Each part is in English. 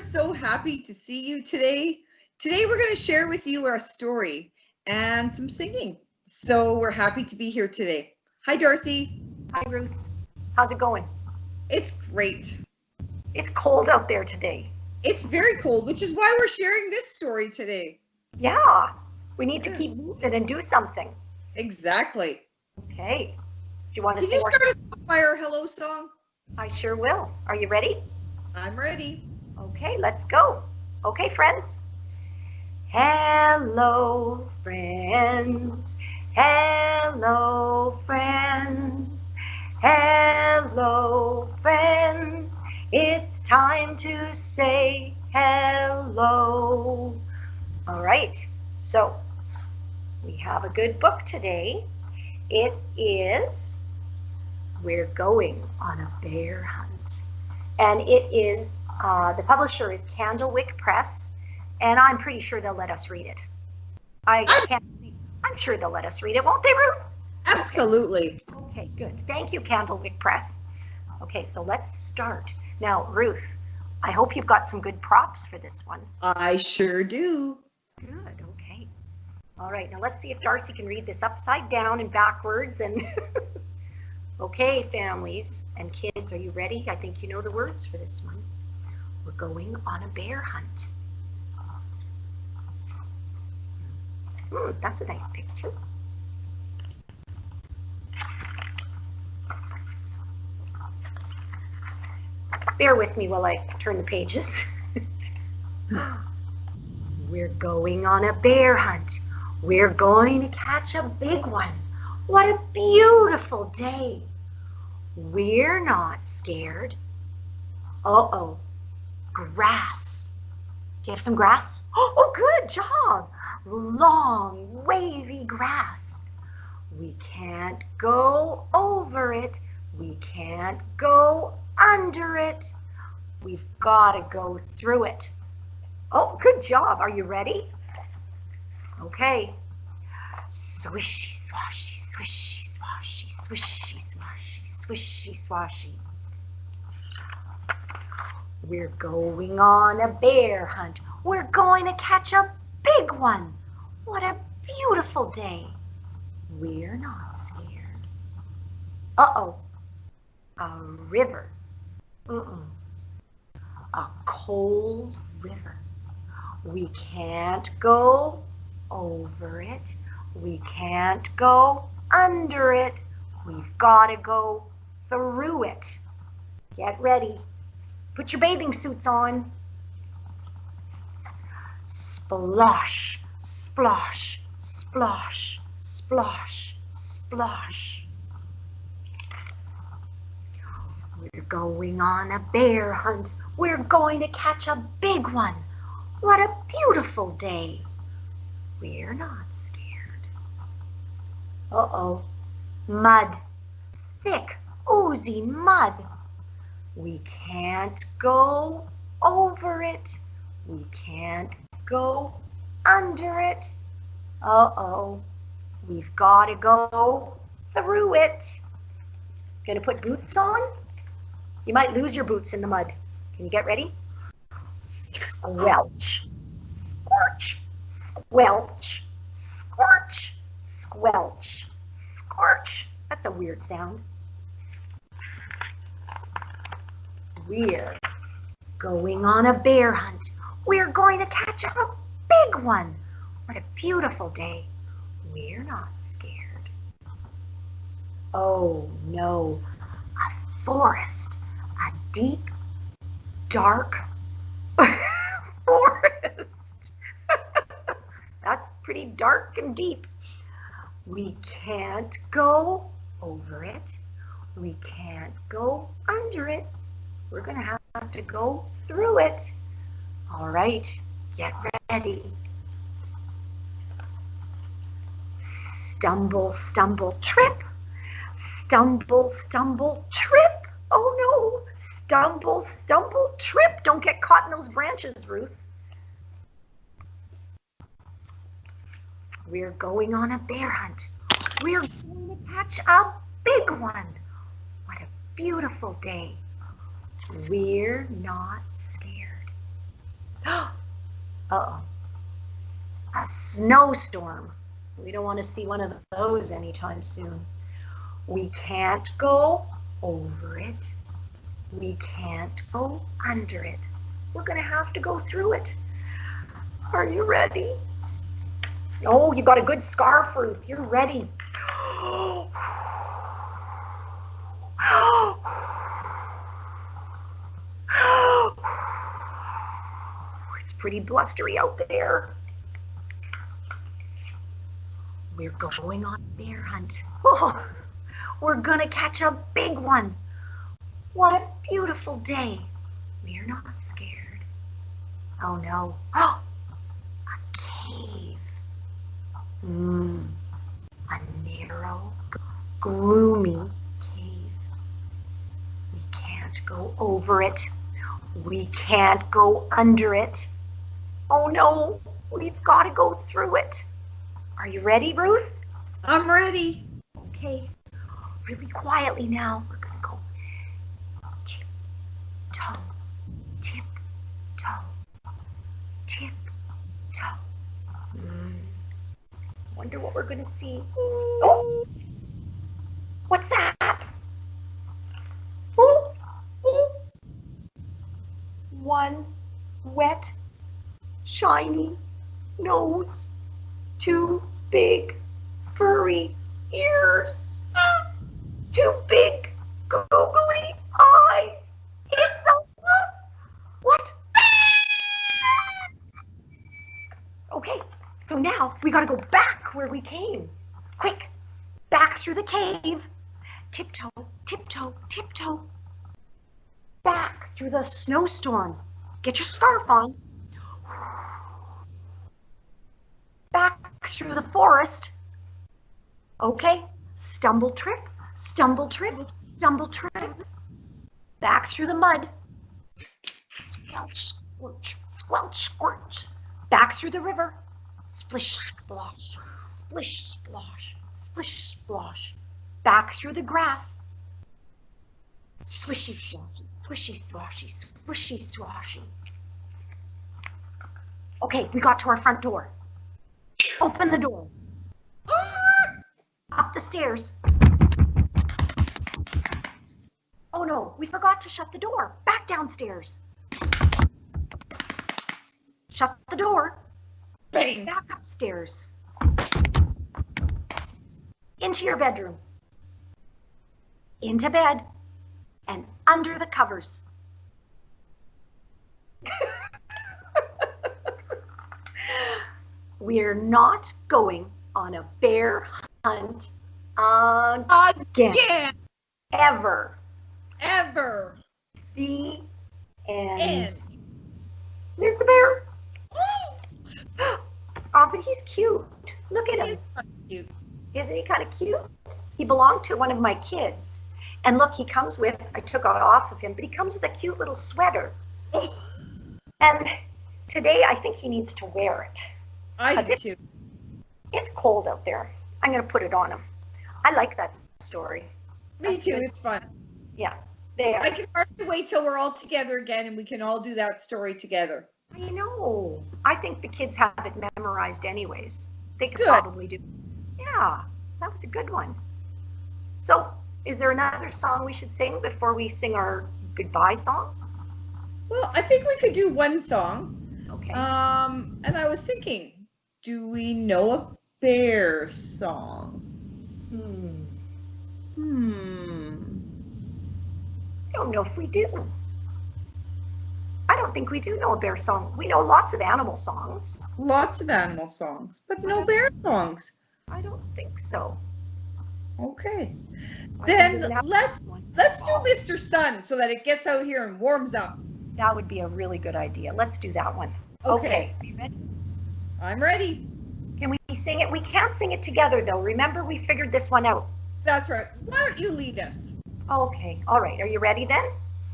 so happy to see you today. Today we're going to share with you our story and some singing. So we're happy to be here today. Hi, Darcie. Hi, Ruth. How's it going? It's great. It's cold out there today. It's very cold, which is why we're sharing this story today. Yeah, we need to keep moving and do something. Exactly. Okay. Do you want to Can you start us off by our hello song? I sure will. Are you ready? I'm ready. Okay, let's go. Okay, friends. Hello, friends. Hello, friends. Hello, friends. It's time to say hello. All right, so we have a good book today. It is We're Going on a Bear Hunt. And it is, the publisher is Candlewick Press, and I'm pretty sure they'll let us read it. I can't see. I'm sure they'll let us read it, won't they, Ruth? Absolutely. Okay, good. Thank you, Candlewick Press. Okay, so let's start. Now, Ruth, I hope you've got some good props for this one. I sure do. Good, okay. All right, now let's see if Darcie can read this upside down and backwards. And okay, families and kids, are you ready? I think you know the words for this one. We're going on a bear hunt. That's a nice picture. Bear with me while I turn the pages. We're going on a bear hunt. We're going to catch a big one. What a beautiful day. We're not scared. Uh-oh, grass. Do you have some grass? Oh, good job. Long, wavy grass. We can't go over it. We can't go under it. We've got to go through it. Oh, good job. Are you ready? Okay. Swishy, swashy, swishy, swashy, swishy, swashy, swishy, swashy. We're going on a bear hunt. We're going to catch a big one. What a beautiful day. We're not scared. Uh-oh. A river. A cold river. We can't go over it. We can't go under it. We've got to go through it. Get ready. Put your bathing suits on. Splosh, splosh, splosh, splosh, splosh. We're going on a bear hunt. We're going to catch a big one. What a beautiful day. We're not scared. Uh-oh, mud, thick, oozy mud. We can't go over it. We can't go under it. Uh-oh, we've got to go through it. Gonna put boots on? You might lose your boots in the mud. Can you get ready? Squelch, scorch, squelch, scorch, squelch, scorch. That's a weird sound. We're going on a bear hunt. We're going to catch a big one. What a beautiful day. We're not scared. Oh no, a forest, a deep, dark forest. That's pretty dark and deep. We can't go over it. We can't go under it. We're going to have to go through it. All right, get ready. Stumble, stumble, trip. Stumble, stumble, trip. Oh no, stumble, stumble, trip. Don't get caught in those branches, Ruth. We're going on a bear hunt. We're going to catch a big one. What a beautiful day. We're not scared. Uh-oh. A snowstorm. We don't want to see one of those anytime soon. We can't go over it. We can't go under it. We're going to have to go through it. Are you ready? Oh, you got a good scarf, Ruth. You're ready. It's pretty blustery out there. We're going on a bear hunt. Oh, we're gonna catch a big one. What a beautiful day. We're not scared. Oh no. Oh, a cave. A narrow, gloomy cave. We can't go over it. We can't go under it. Oh no, we've got to go through it. Are you ready, Ruth? I'm ready. Okay, really quietly now. We're going to go tip-toe, tip-toe, tip-toe. Wonder what we're going to see. Oh, what's that? Oh, oh. One wet, shiny nose. Two big, furry ears. Two big, googly eyes. It's a what? Okay, so now we gotta go back where we came. Quick, back through the cave. Tiptoe, tiptoe, tiptoe. Back through the snowstorm. Get your scarf on. Back through the forest. Okay, stumble trip, stumble trip, stumble trip. Back through the mud. Squelch, squelch, squelch, squelch. Back through the river. Splish, splosh, splish, splosh, splish, splosh. Back through the grass. Swishy, swashy, swishy, swashy, swishy, swashy. Okay, we got to our front door. Open the door. Up the stairs. Oh no, we forgot to shut the door. Back downstairs. Shut the door. Bang. Back upstairs. Into your bedroom. Into bed. And under the covers. We're not going on a bear hunt again. Ever. Ever. The end. End. There's the bear. Oh, but he's cute. Look at him. Cute. Isn't he kind of cute? He belonged to one of my kids. And look, he comes with, I took it off of him, but he comes with a cute little sweater. And today I think he needs to wear it. I do too. It's cold out there. I'm going to put it on him. I like that story. Me too. It's fun. Yeah, there. I can hardly wait till we're all together again and we can all do that story together. I know. I think the kids have it memorized anyways. They could Good. probably do. Yeah, that was a good one. So, is there another song we should sing before we sing our goodbye song? Well, I think we could do one song. Okay. And I was thinking, do we know a bear song? I don't know if we do. I don't think we do know a bear song. We know lots of animal songs. Lots of animal songs, but no bear songs. I don't think so. Okay. I Then think we let's have do Mr. Sun so that it gets out here and warms up. That would be a really good idea. Let's do that one. Okay. Are you ready? I'm ready. Can we sing it? We can't sing it together though. Remember, we figured this one out. That's right. Why don't you lead us? Okay. All right. Are you ready then?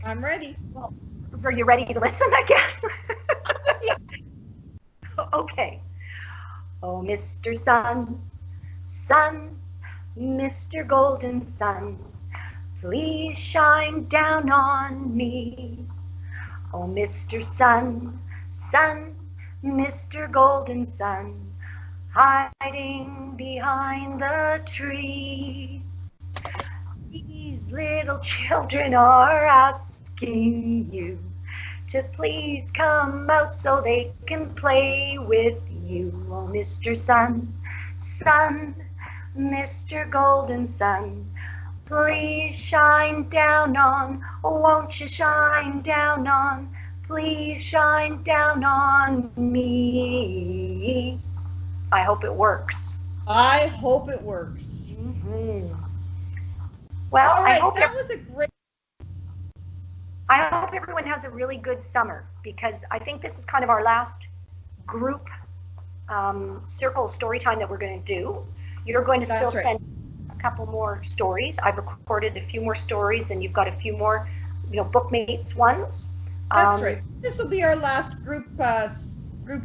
I'm ready. Well, are you ready to listen, I guess? Okay. Oh, Mr. Sun, Sun, Mr. Golden Sun, please shine down on me. Oh, Mr. Sun, Sun, Mr. Golden Sun, hiding behind the trees. These little children are asking you to please come out so they can play with you. Oh, Mr. Sun, Sun, Mr. Golden Sun, please shine down on, oh, won't you shine down on, please shine down on me. I hope it works. I hope it works. Well, all right, that was a great. I hope everyone has a really good summer, because I think this is kind of our last group circle story time that we're going to do. You're going to still send a couple more stories. I've recorded a few more stories, and you've got a few more, bookmates ones. That's right. This will be our last group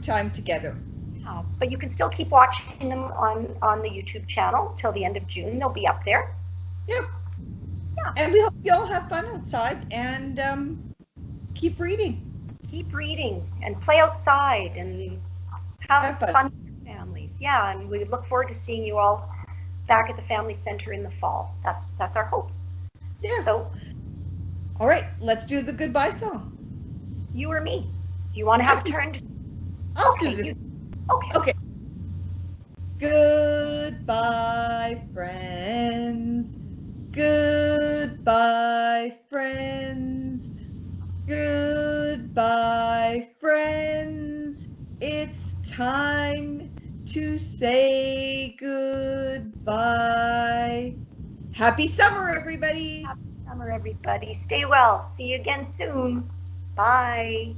time together. Yeah, but you can still keep watching them on the YouTube channel till the end of June. They'll be up there. Yep. Yeah. And we hope you all have fun outside and keep reading. Keep reading and play outside and have fun with your families. Yeah, and we look forward to seeing you all back at the Family Center in the fall. That's our hope. Yeah. So, all right, let's do the goodbye song. You or me? Do you want to have a turn? I'll do this. Okay. Goodbye, friends. Goodbye, friends. Goodbye, friends. It's time to say goodbye. Happy summer, everybody. Happy summer, everybody. Stay well. See you again soon. Bye.